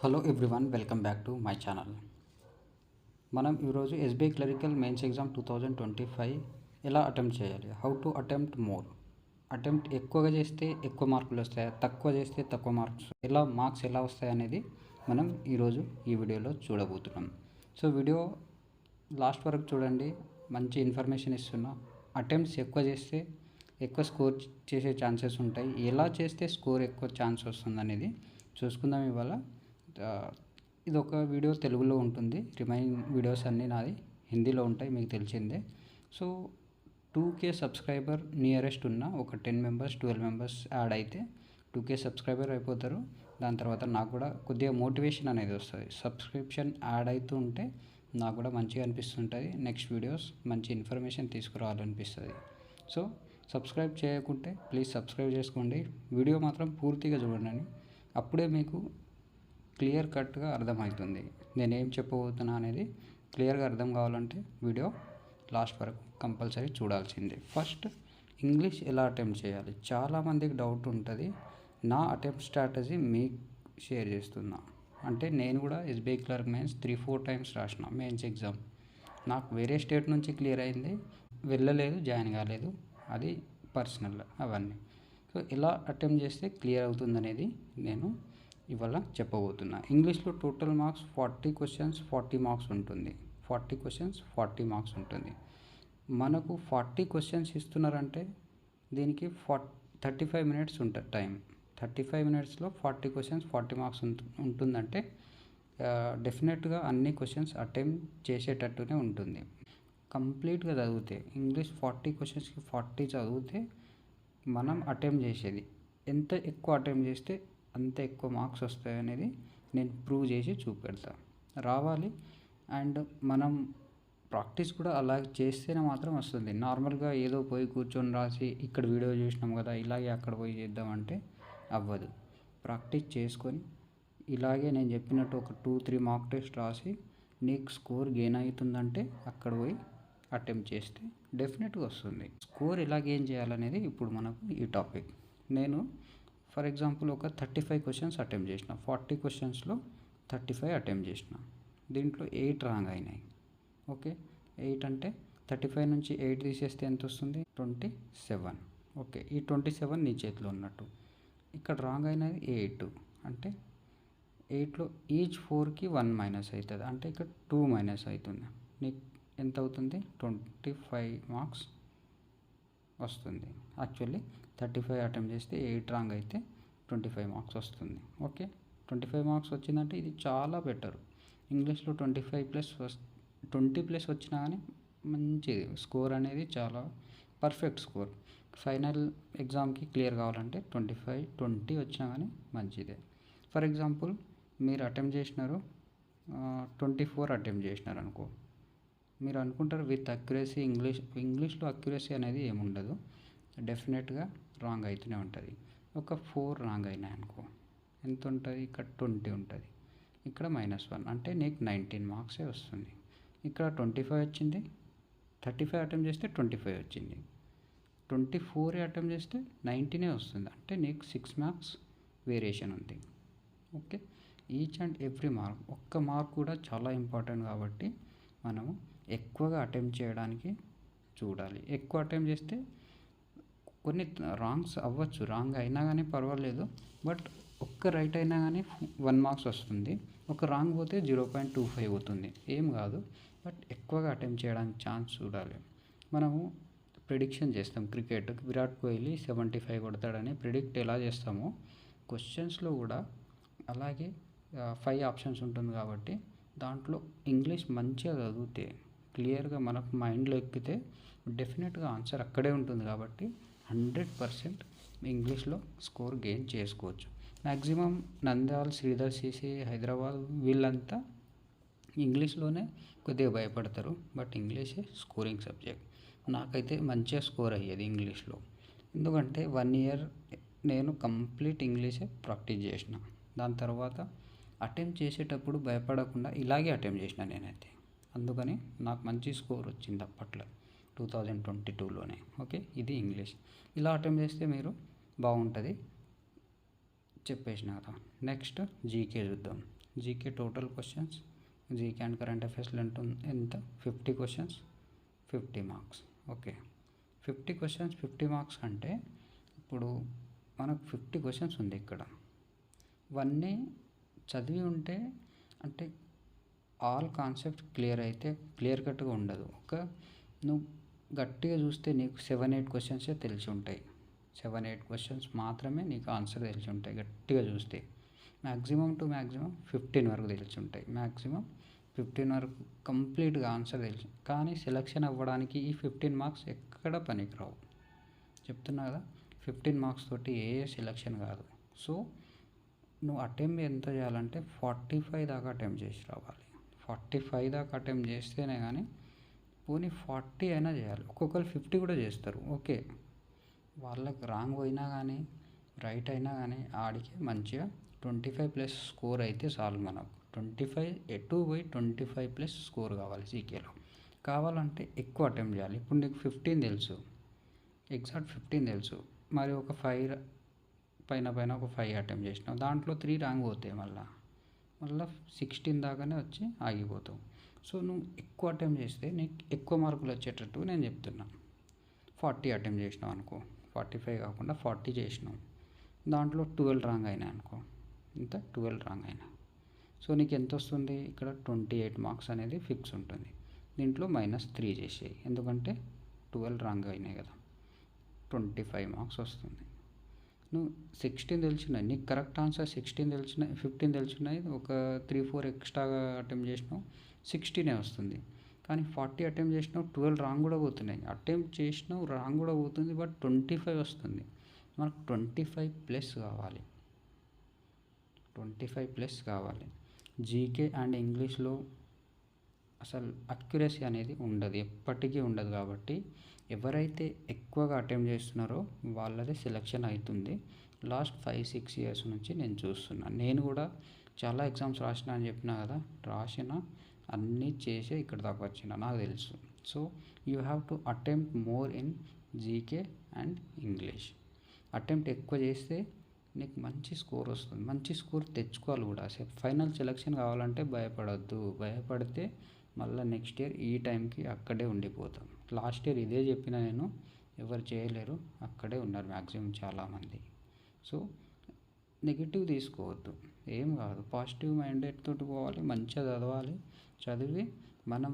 Hello everyone, welcome back to my channel. మనం ఈరోజు SBI clerical mains exam 2025 ఎలా attempt చేయాలి, how to attempt more. Attempt ఎక్కువగా చేస్తే ఎక్కువ మార్కులు వస్తాయి, తక్కువ చేస్తే తక్కువ మార్క్స్ ఎలా వస్తాయి అనేది మనం ఈరోజు ఈ వీడియోలో చూడబోతున్నాం. సో వీడియో లాస్ట్ వరకు చూడండి, మంచి ఇన్ఫర్మేషన్ ఇస్తున్నా. అటెంప్ట్స్ ఎక్కువ చేస్తే ఎక్కువ స్కోర్ చేసే ఛాన్సెస్ ఉంటాయి, ఎలా చేస్తే స్కోర్ ఎక్కువ ఛాన్స్ వస్తుంది అనేది చూసుకుందాం. ఇవాళ ఇది ఒక వీడియో తెలుగులో ఉంటుంది, రిమైనింగ్ వీడియోస్ అన్నీ నాది హిందీలో ఉంటాయి, మీకు తెలిసిందే. సో 2K సబ్స్క్రైబర్ నియరెస్ట్ ఉన్న ఒక 10 మెంబర్స్ 12 మెంబర్స్ యాడ్ అయితే 2K సబ్స్క్రైబర్ అయిపోతారు. దాని తర్వాత నాకు కూడా కొద్దిగా మోటివేషన్ అనేది వస్తుంది. సబ్స్క్రిప్షన్ యాడ్ అవుతూ ఉంటే నాకు కూడా మంచిగా అనిపిస్తుంటుంది, నెక్స్ట్ వీడియోస్ మంచి ఇన్ఫర్మేషన్ తీసుకురావాలనిపిస్తుంది. సో సబ్స్క్రైబ్ చేయకుంటే ప్లీజ్ సబ్స్క్రైబ్ చేసుకోండి. వీడియో మాత్రం పూర్తిగా చూడండి, అప్పుడే మీకు క్లియర్ కట్గా అర్థమవుతుంది. నేనేం చెప్పబోతున్నా అనేది క్లియర్గా అర్థం కావాలంటే వీడియో లాస్ట్ వరకు కంపల్సరీ చూడాల్సిందే. ఫస్ట్ ఇంగ్లీష్ ఎలా అటెంప్ట్ చేయాలి, చాలామందికి డౌట్ ఉంటుంది. నా అటెంప్ట్ స్ట్రాటజీ మీకు షేర్ చేస్తున్నా. అంటే నేను కూడా ఎస్బీఐ క్లర్క్ మెయిన్స్ 3-4 టైమ్స్ రాసిన మెయిన్స్ ఎగ్జామ్. నాకు వేరే స్టేట్ నుంచి క్లియర్ అయింది, వెళ్ళలేదు, జాయిన్ కాలేదు, అది పర్సనల్ అవన్నీ. సో ఎలా అటెంప్ట్ చేస్తే క్లియర్ అవుతుందనేది నేను ఇవాళ చెప్పబోతున్నా. ఇంగ్లీష్లో టోటల్ మార్క్స్ 40 క్వశ్చన్స్ 40 మార్క్స్ ఉంటుంది. 40 క్వశ్చన్స్ 40 మార్క్స్ ఉంటుంది. మనకు 40 క్వశ్చన్స్ ఇస్తున్నారంటే దీనికి 35 మినిట్స్ ఉంటుంది టైం. 35 మినిట్స్లో 40 క్వశ్చన్స్ 40 మార్క్స్ ఉంటుందంటే డెఫినెట్గా అన్ని క్వశ్చన్స్ అటెంప్ట్ చేసేటట్టునే ఉంటుంది. కంప్లీట్గా చదివితే ఇంగ్లీష్ 40 క్వశ్చన్స్కి 40 చదివితే మనం అటెంప్ట్ చేసేది ఎంత ఎక్కువ అటెంప్ట్ చేస్తే అంత ఎక్కువ మార్క్స్ వస్తాయి అనేది నేను ప్రూవ్ చేసి చూపెడతా. రావాలి. అండ్ మనం ప్రాక్టీస్ కూడా అలా చేస్తేనే మాత్రం వస్తుంది. నార్మల్గా ఏదో పోయి కూర్చొని రాసి ఇక్కడ వీడియో చూసినాం కదా ఇలాగే అక్కడ పోయి చేద్దామంటే అవ్వదు. ప్రాక్టీస్ చేసుకొని ఇలాగే నేను చెప్పినట్టు ఒక 2-3 మార్క్ టెస్ట్ రాసి నీకు స్కోర్ గెయిన్ అవుతుందంటే అక్కడ పోయి అటెంప్ట్ చేస్తే డెఫినెట్గా వస్తుంది. స్కోర్ ఎలా గెయిన్ చేయాలనేది ఇప్పుడు మనకు ఈ టాపిక్. నేను ఫర్ ఎగ్జాంపుల్ ఒక 35 క్వశ్చన్స్ అటెంప్ట్ చేసిన, 40 క్వశ్చన్స్లో 35 అటెంప్ట్ చేసిన, దీంట్లో 8 రాంగ్ అయినాయి. ఓకే, 8 అంటే 35 నుంచి 8 తీసేస్తే ఎంత వస్తుంది? 27. ఓకే, ఈ 27 నీ చేతిలో ఉన్నట్టు. ఇక్కడ రాంగ్ అయినది 8 అంటే 8లో ఈచ్ 4కి 1 మైనస్ అవుతుంది, అంటే ఇక్కడ 2 మైనస్ అవుతుంది. నీకు ఎంత అవుతుంది? 25 మార్క్స్ వస్తుంది. యాక్చువల్లీ 35 అటెంప్ట్ చేస్తే 8 రాంగ్ అయితే 25 మార్క్స్ వస్తుంది. ఓకే, 25 మార్క్స్ వచ్చిందంటే ఇది చాలా బెటర్. ఇంగ్లీష్లో 20+ వచ్చినా కానీ మంచిది స్కోర్ అనేది, చాలా పర్ఫెక్ట్ స్కోర్. ఫైనల్ ఎగ్జామ్కి క్లియర్ కావాలంటే 25-20 వచ్చినా కానీ మంచిదే. ఫర్ ఎగ్జాంపుల్ మీరు అటెంప్ట్ చేసినారు 24 అటెంప్ట్ చేసినారు అనుకో, మీరు అనుకుంటారు విత్ అక్యురసీ ఇంగ్లీష్లో అక్యురసీ అనేది ఏముండదు, డెఫినెట్గా రాంగ్ అవుతూనే ఉంటుంది. ఒక 4 రాంగ్ అయినాయి అనుకో ఎంత ఉంటుంది? ఇక్కడ 20 ఉంటుంది, ఇక్కడ -1 అంటే నీకు 19 మార్క్సే వస్తుంది. ఇక్కడ 25 వచ్చింది, 35 అటెంప్ట్ చేస్తే 25 వచ్చింది, 24 అటెంప్ట్ చేస్తే 19 వస్తుంది, అంటే నీకు 6 మార్క్స్ వేరియేషన్ ఉంది. Okay, each and every mark, ఒక్క మార్క్ కూడా చాలా ఇంపార్టెంట్ కాబట్టి మనము ఎక్కువగా అటెంప్ట్ చేయడానికి చూడాలి. ఎక్కువ అటెంప్ట్ చేస్తే కొన్ని రాంగ్స్ అవ్వచ్చు, రాంగ్ అయినా కానీ పర్వాలేదు, బట్ ఒక్క రైట్ అయినా కానీ 1 మార్క్స్ వస్తుంది, ఒక రాంగ్ పోతే 0.25 అవుతుంది, ఏం కాదు. బట్ ఎక్కువగా అటెంప్ట్ చేయడానికి ఛాన్స్ చూడాలి. మనము ప్రిడిక్షన్ చేస్తాం, క్రికెట్ విరాట్ కోహ్లీ 75 కొడతాడని ప్రిడిక్ట్ ఎలా చేస్తామో క్వశ్చన్స్లో కూడా అలాగే 5 ఆప్షన్స్ ఉంటుంది కాబట్టి దాంట్లో ఇంగ్లీష్ మంచిగా చదివితే క్లియర్గా మనకు మైండ్లో ఎక్కితే డెఫినెట్గా ఆన్సర్ అక్కడే ఉంటుంది కాబట్టి 100% ఇంగ్లీష్లో స్కోర్ గెయిన్ చేసుకోవచ్చు. మ్యాక్సిమం నంద్యాల, శ్రీధర్ సిసి, హైదరాబాద్ వీళ్ళంతా ఇంగ్లీష్లోనే కొద్దిగా భయపడతారు, బట్ ఇంగ్లీషే స్కోరింగ్ సబ్జెక్ట్. నాకైతే మంచిగా స్కోర్ అయ్యేది ఇంగ్లీష్లో, ఎందుకంటే 1 ఇయర్ నేను కంప్లీట్ ఇంగ్లీషే ప్రాక్టీస్ చేసిన. దాని తర్వాత అటెంప్ట్ చేసేటప్పుడు భయపడకుండా ఇలాగే అటెంప్ట్ చేసిన నేనైతే, అందుకని నాకు మంచి స్కోర్ వచ్చింది అప్పట్లో 2022లోనే. ఓకే, ఇది ఇంగ్లీష్. ఇలా అటెంప్ట్ చేస్తే మీరు బాగుంటుంది, చెప్పేసిన కదా. నెక్స్ట్ జీకే చూద్దాం. GK total questions, GK and current అఫైర్స్లో ఎంత 50 questions 50 marks. Okay, 50 questions 50 marks అంటే ఇప్పుడు మనకు 50 క్వశ్చన్స్ ఉంది ఇక్కడ. ఇవన్నీ చదివి ఉంటే అంటే ఆల్ కాన్సెప్ట్ క్లియర్ అయితే క్లియర్ కట్గా ఉండదు. నువ్వు గట్టిగా చూస్తే నీకు 7-8 క్వశ్చన్సే తెలిసి ఉంటాయి. 7-8 క్వశ్చన్స్ మాత్రమే నీకు ఆన్సర్ తెలిసి ఉంటాయి గట్టిగా చూస్తే. మ్యాక్సిమం టు మ్యాక్సిమం 15 వరకు తెలిసి ఉంటాయి. మ్యాక్సిమం 15 వరకు కంప్లీట్గా ఆన్సర్ తెలిసి, కానీ సెలక్షన్ అవ్వడానికి ఈ 15 మార్క్స్ ఎక్కడ పనికిరావు. చెప్తున్నా కదా, 15 మార్క్స్ తోటి ఏ సెలక్షన్ కాదు. సో నువ్వు అటెంప్ట్ ఎంత చేయాలంటే 45 దాకా అటెంప్ట్ చేసి రావాలి. 45 దాకా అటెంప్ట్ చేస్తేనే కానీ, పోనీ 40 అయినా చేయాలి. ఒక్కొక్కరు 50 కూడా చేస్తారు. ఓకే, వాళ్ళకి రాంగ్ పోయినా కానీ రైట్ అయినా కానీ ఆడికి మంచిగా 25+ స్కోర్ అయితే చాలు. మనకు 25 ఎటు పోయి 25+ స్కోర్ కావాలి. జీకేలో కావాలంటే ఎక్కువ అటెంప్ట్ చేయాలి. ఇప్పుడు నీకు 15 తెలుసు, ఎగ్జాక్ట్ 15 తెలుసు, మరి ఒక 5 పైన ఒక 5 అటెంప్ట్ చేసినావు, దాంట్లో 3 రాంగ్ పోతాయి. మళ్ళీ 16 దాకానే వచ్చి ఆగిపోతావు. సో నువ్వు ఎక్కువ అటెంప్ట్ చేస్తే నీకు ఎక్కువ మార్కులు వచ్చేటట్టు నేను చెప్తున్నా. 40 అటెంప్ట్ చేసినావు అనుకో, 45 కాకుండా 40 చేసినావు, దాంట్లో 12 రాంగ్ అయినాయి అనుకో, ఇంత 12 రాంగ్ అయినాయి. సో నీకు ఎంత వస్తుంది ఇక్కడ 28 మార్క్స్ అనేది ఫిక్స్ ఉంటుంది. దీంట్లో -3 చేసేయి, ఎందుకంటే 12 రాంగ్ అయినాయి కదా, 25 మార్క్స్ వస్తుంది. నువ్వు 16 తెలిసినాయి, నీకు కరెక్ట్ ఆన్సర్ 16 తెలిసినాయి, 15 తెలిసినాయి, ఒక 3-4 ఎక్స్ట్రాగా అటెంప్ట్ చేసినావు, 16 వస్తుంది. కానీ 40 అటెంప్ట్ చేసినావు, 12 రాంగ్ కూడా పోతున్నాయి. అటెంప్ట్ చేసినావు, రాంగ్ కూడా పోతుంది, బట్ 25 వస్తుంది. మనకు 25+ కావాలి, 25+ కావాలి. జీకే అండ్ ఇంగ్లీష్లో అసలు అక్యురసీ అనేది ఉండదు, ఎప్పటికీ ఉండదు. కాబట్టి ఎవరైతే ఎక్కువగా అటెంప్ట్ చేస్తున్నారో వాళ్ళదే సెలెక్షన్ అవుతుంది. లాస్ట్ 5-6 ఇయర్స్ నుంచి నేను చూస్తున్నాను. నేను కూడా చాలా ఎగ్జామ్స్ రాసిన అని చెప్పినా కదా, రాసిన అన్నీ చేసే ఇక్కడ దాకా వచ్చిన నాకు తెలుసు. So you have to attempt more in GK and English. Attempt ఎక్కువ చేస్తే నీకు మంచి స్కోర్ వస్తుంది, మంచి స్కోర్ తెచ్చుకోవాలి కూడా. ఫైనల్ సెలెక్షన్ కావాలంటే భయపడద్దు, భయపడితే మళ్ళీ నెక్స్ట్ ఇయర్ ఈ టైంకి అక్కడే ఉండిపోతాం. లాస్ట్ ఇయర్ ఇదే చెప్పిన నేను, ఎవరు చేయలేరు, అక్కడే ఉన్నారు మ్యాక్సిమం చాలామంది. సో నెగిటివ్ తీసుకోవద్దు, ఏం కాదు, పాజిటివ్ మైండెడ్ తోటి పోవాలి, మంచిగా చదవాలి. చదివి మనం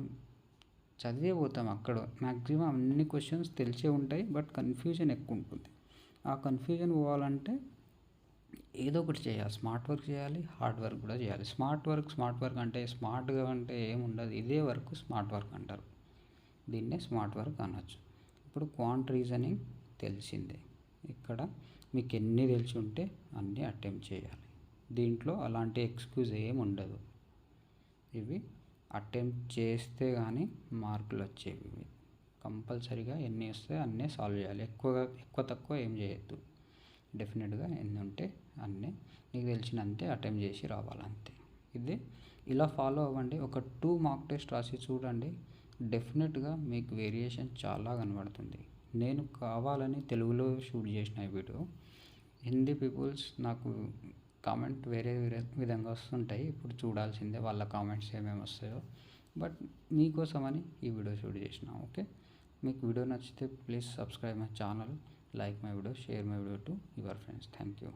చదివే పోతాం అక్కడ. మ్యాక్సిమం అన్ని క్వశ్చన్స్ తెలిసే ఉంటాయి, బట్ కన్ఫ్యూజన్ ఎక్కువ ఉంటుంది. ఆ కన్ఫ్యూజన్ పోవాలంటే ఏదో ఒకటి చేయాలి, స్మార్ట్ వర్క్ చేయాలి, హార్డ్ వర్క్ కూడా చేయాలి. స్మార్ట్ వర్క్ అంటే స్మార్ట్గా అంటే ఏముండదు, ఇదే వర్క్ స్మార్ట్ వర్క్ అంటారు, దీన్నే స్మార్ట్ వర్క్ అనొచ్చు. ఇప్పుడు క్వాంట్ రీజనింగ్ తెలిసిందే, ఇక్కడ మీకు ఎన్ని తెలిసి ఉంటే అన్నీ అటెంప్ట్ చేయాలి. దీంట్లో అలాంటి ఎక్స్క్యూజ్ ఏమి ఉండదు. ఇవి అటెంప్ట్ చేస్తే కానీ మార్కులు వచ్చేవి. కంపల్సరీగా ఎన్ని వస్తే అన్నీ సాల్వ్ చేయాలి, ఎక్కువ తక్కువ ఏం చేయొద్దు. డెఫినెట్గా ఎన్ని ఉంటే అన్నీ నీకు తెలిసినంతే అటెంప్ట్ చేసి రావాలంతే. ఇది ఇలా ఫాలో అవ్వండి. ఒక 2 మార్క్ టెస్ట్ రాసి చూడండి, డెఫినెట్గా మీకు వేరియేషన్ చాలా కనబడుతుంది. నేను కావాలని తెలుగులో షూట్ చేసిన ఈ వీడియో, హిందీ పీపుల్స్ నాకు కామెంట్ వేరే విధంగా వస్తుంటాయి. ఇప్పుడు చూడాల్సిందే వాళ్ళ కామెంట్స్ ఏమేమి వస్తాయో, బట్ మీకోసమని ఈ వీడియో షూట్ చేసిన. ఓకే, మీకు వీడియో నచ్చితే please subscribe my channel, like my video, share my video to your friends. Thank you.